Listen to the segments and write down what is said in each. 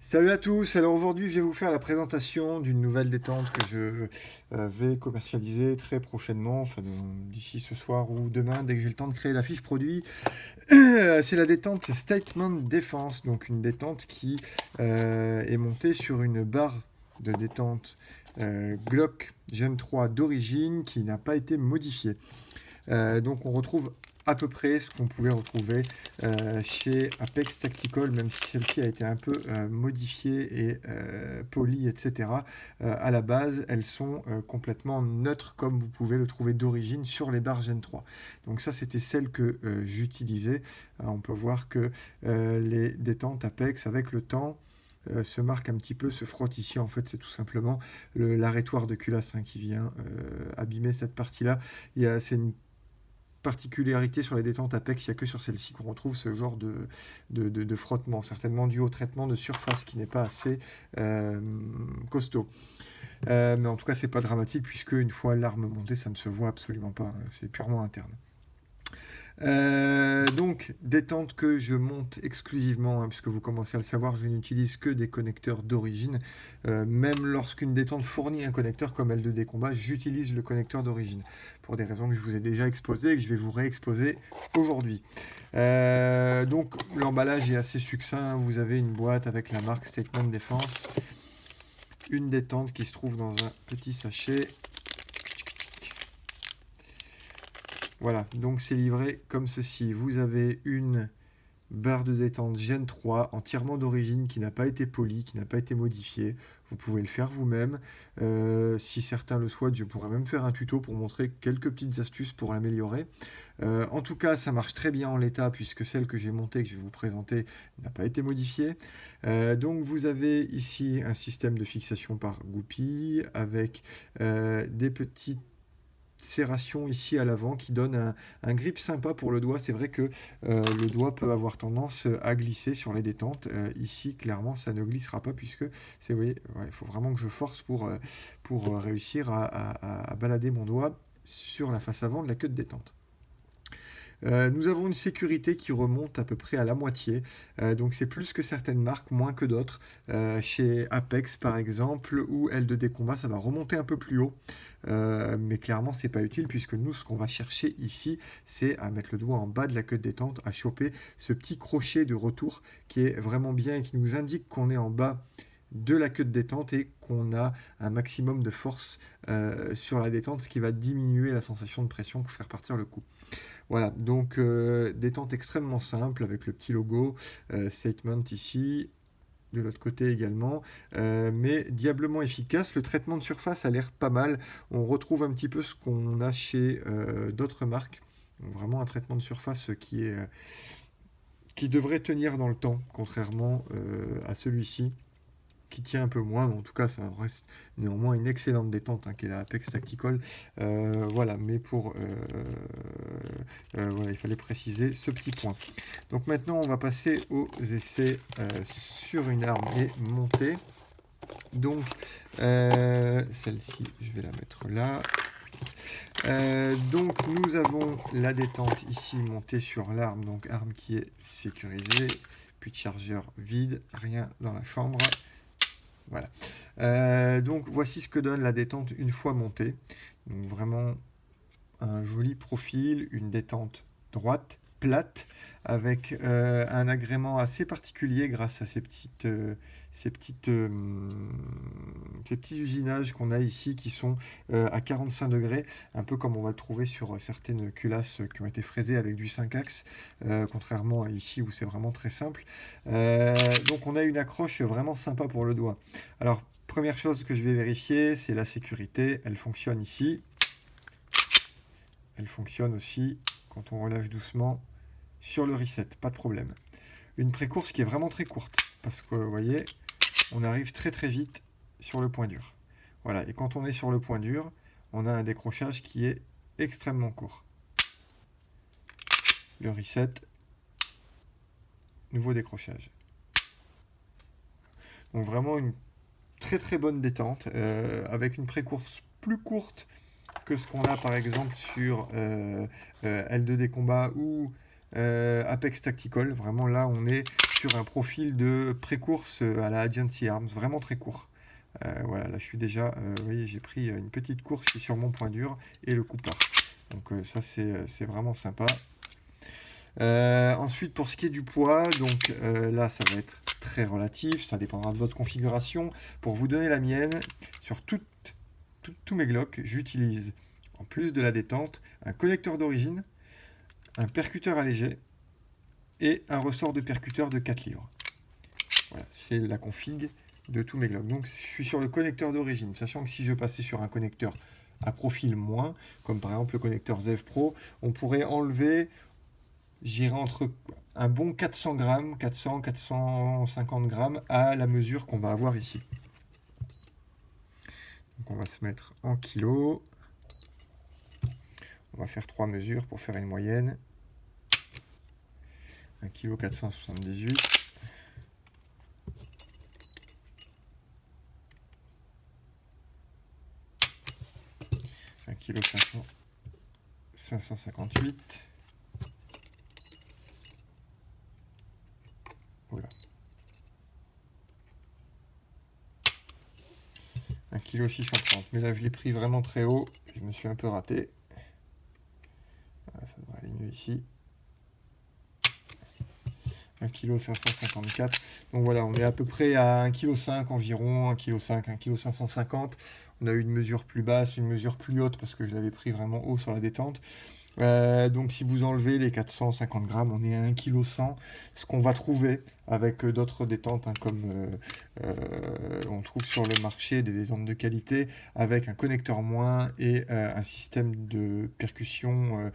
Salut à tous, alors aujourd'hui je vais vous faire la présentation d'une nouvelle détente que je vais commercialiser très prochainement, enfin d'ici ce soir ou demain dès que j'ai le temps de créer la fiche produit. C'est la détente Statement Defense, donc une détente qui est montée sur une barre de détente Glock Gen 3 d'origine qui n'a pas été modifiée. Donc on retrouve à peu près ce qu'on pouvait retrouver chez Apex Tactical, même si celle-ci a été un peu modifiée et polie, etc. À la base, elles sont complètement neutres, comme vous pouvez le trouver d'origine sur les barres Gen 3. Donc ça, c'était celle que j'utilisais. On peut voir que les détentes Apex, avec le temps, se marque un petit peu, se frotte ici. En fait, c'est tout simplement l'arrêtoir de culasse qui vient abîmer cette partie-là. C'est une particularité sur les détentes Apex, il n'y a que sur celle-ci qu'on retrouve ce genre de frottement, certainement dû au traitement de surface qui n'est pas assez costaud. Mais en tout cas, c'est pas dramatique puisque une fois l'arme montée, ça ne se voit absolument pas, c'est purement interne. Donc, détente que je monte exclusivement, puisque vous commencez à le savoir, je n'utilise que des connecteurs d'origine. Même lorsqu'une détente fournit un connecteur comme L2D Combat, j'utilise le connecteur d'origine. Pour des raisons que je vous ai déjà exposées et que je vais vous réexposer aujourd'hui. Donc, l'emballage est assez succinct. Vous avez une boîte avec la marque Statement Defense. Une détente qui se trouve dans un petit sachet. Voilà, donc c'est livré comme ceci. Vous avez une barre de détente Gen 3 entièrement d'origine qui n'a pas été polie, qui n'a pas été modifiée. Vous pouvez le faire vous-même. Si certains le souhaitent, je pourrais même faire un tuto pour montrer quelques petites astuces pour l'améliorer. En tout cas, ça marche très bien en l'état puisque celle que j'ai montée, que je vais vous présenter, n'a pas été modifiée. Donc vous avez ici un système de fixation par goupille avec des petites serration ici à l'avant qui donne un grip sympa pour le doigt. C'est vrai que le doigt peut avoir tendance à glisser sur les détentes. Ici, clairement, ça ne glissera pas puisque c'est, vous voyez, ouais, il faut vraiment que je force pour réussir à balader mon doigt sur la face avant de la queue de détente. Nous avons une sécurité qui remonte à peu près à la moitié, donc c'est plus que certaines marques, moins que d'autres. Chez Apex par exemple, ou L2D Combat, ça va remonter un peu plus haut, mais clairement c'est pas utile puisque nous ce qu'on va chercher ici, c'est à mettre le doigt en bas de la queue de détente, à choper ce petit crochet de retour qui est vraiment bien et qui nous indique qu'on est en bas de la queue de détente et qu'on a un maximum de force sur la détente, ce qui va diminuer la sensation de pression pour faire partir le coup. Voilà, donc détente extrêmement simple avec le petit logo Statement ici, de l'autre côté également, mais diablement efficace. Le traitement de surface a l'air pas mal. On retrouve un petit peu ce qu'on a chez d'autres marques. Donc, vraiment un traitement de surface qui devrait tenir dans le temps, contrairement à celui-ci qui tient un peu moins, mais en tout cas, ça reste néanmoins une excellente détente, qui est la Apex Tactical. Voilà, mais voilà, il fallait préciser ce petit point. Donc maintenant, on va passer aux essais sur une arme et montée. Donc, celle-ci, je vais la mettre là. Donc nous avons la détente ici montée sur l'arme, donc arme qui est sécurisée, puis de chargeur vide, rien dans la chambre. Voilà. Donc voici ce que donne la détente une fois montée. Donc vraiment un joli profil, une détente droite, plate, avec un agrément assez particulier grâce à ces petits usinages qu'on a ici qui sont à 45 degrés, un peu comme on va le trouver sur certaines culasses qui ont été fraisées avec du 5 axes, contrairement à ici où c'est vraiment très simple. Donc on a une accroche vraiment sympa pour le doigt. Alors, première chose que je vais vérifier, c'est la sécurité. Elle fonctionne ici. Elle fonctionne aussi quand on relâche doucement sur le reset, pas de problème. Une pré-course qui est vraiment très courte, parce que vous voyez, on arrive très très vite sur le point dur. Voilà, et quand on est sur le point dur, on a un décrochage qui est extrêmement court. Le reset, nouveau décrochage. Donc vraiment une très très bonne détente, avec une pré-course plus courte que ce qu'on a par exemple sur L2D Combat ou Apex Tactical. Vraiment là on est sur un profil de pré-course à la Agency Arms, vraiment très court. Voilà, là je suis déjà, vous voyez, j'ai pris une petite course, je suis sur mon point dur et le coup part. Donc ça c'est vraiment sympa. Ensuite, pour ce qui est du poids, donc là ça va être très relatif, ça dépendra de votre configuration. Pour vous donner la mienne, sur tous mes Glock, j'utilise, en plus de la détente, un connecteur d'origine, un percuteur allégé et un ressort de percuteur de 4 livres. Voilà, c'est la config de tous mes Glock. Donc je suis sur le connecteur d'origine, sachant que si je passais sur un connecteur à profil moins, comme par exemple le connecteur Zev Pro, on pourrait enlever, j'irai entre un bon 400 grammes, 400-450 grammes à la mesure qu'on va avoir ici. Donc on va se mettre en kilos. On va faire 3 mesures pour faire une moyenne. 1 kg 478. 1 kg 558. Voilà. 1 kg 630. Mais là, je l'ai pris vraiment très haut. Je me suis un peu raté. Voilà, ça devrait aller mieux ici. 1 kg 554. Donc voilà, on est à peu près à 1 kg 5 environ, 1 kg 5, 1 kg 550. On a eu une mesure plus basse, une mesure plus haute parce que je l'avais pris vraiment haut sur la détente. Donc si vous enlevez les 450 grammes, on est à 1 kg 100. Ce qu'on va trouver avec d'autres détentes, hein, comme on trouve sur le marché des détentes de qualité, avec un connecteur moins et un système de percussion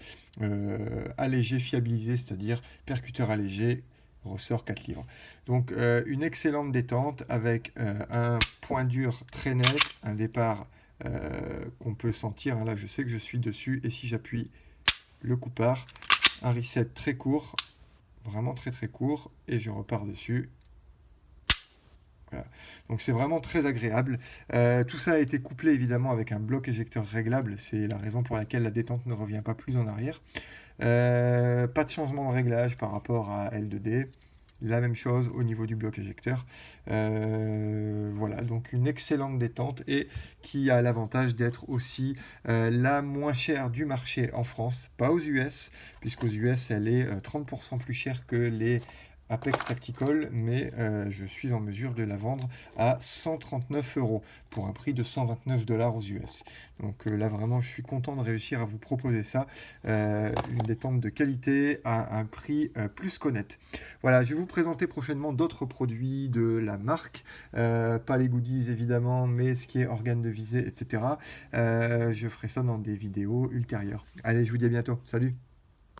allégé, fiabilisé, c'est-à-dire percuteur allégé, ressort 4 livres. Donc une excellente détente avec un point dur très net, un départ qu'on peut sentir. Hein, là je sais que je suis dessus et si j'appuie, le coup part, un reset très court, vraiment très très court, et je repars dessus. Voilà. Donc c'est vraiment très agréable. Tout ça a été couplé évidemment avec un bloc éjecteur réglable, c'est la raison pour laquelle la détente ne revient pas plus en arrière. Pas de changement de réglage par rapport à L2D. La même chose au niveau du bloc éjecteur. Voilà, donc une excellente détente et qui a l'avantage d'être aussi la moins chère du marché en France, pas aux US, puisqu'aux US elle est 30% plus chère que les Apex Tactical, mais je suis en mesure de la vendre à 139 € pour un prix de 129 $ aux US. Donc là vraiment je suis content de réussir à vous proposer ça, une détente de qualité à un prix plus qu'honnête. Voilà, je vais vous présenter prochainement d'autres produits de la marque, pas les goodies évidemment, mais ce qui est organe de visée, etc. Je ferai ça dans des vidéos ultérieures. Allez, je vous dis à bientôt, salut!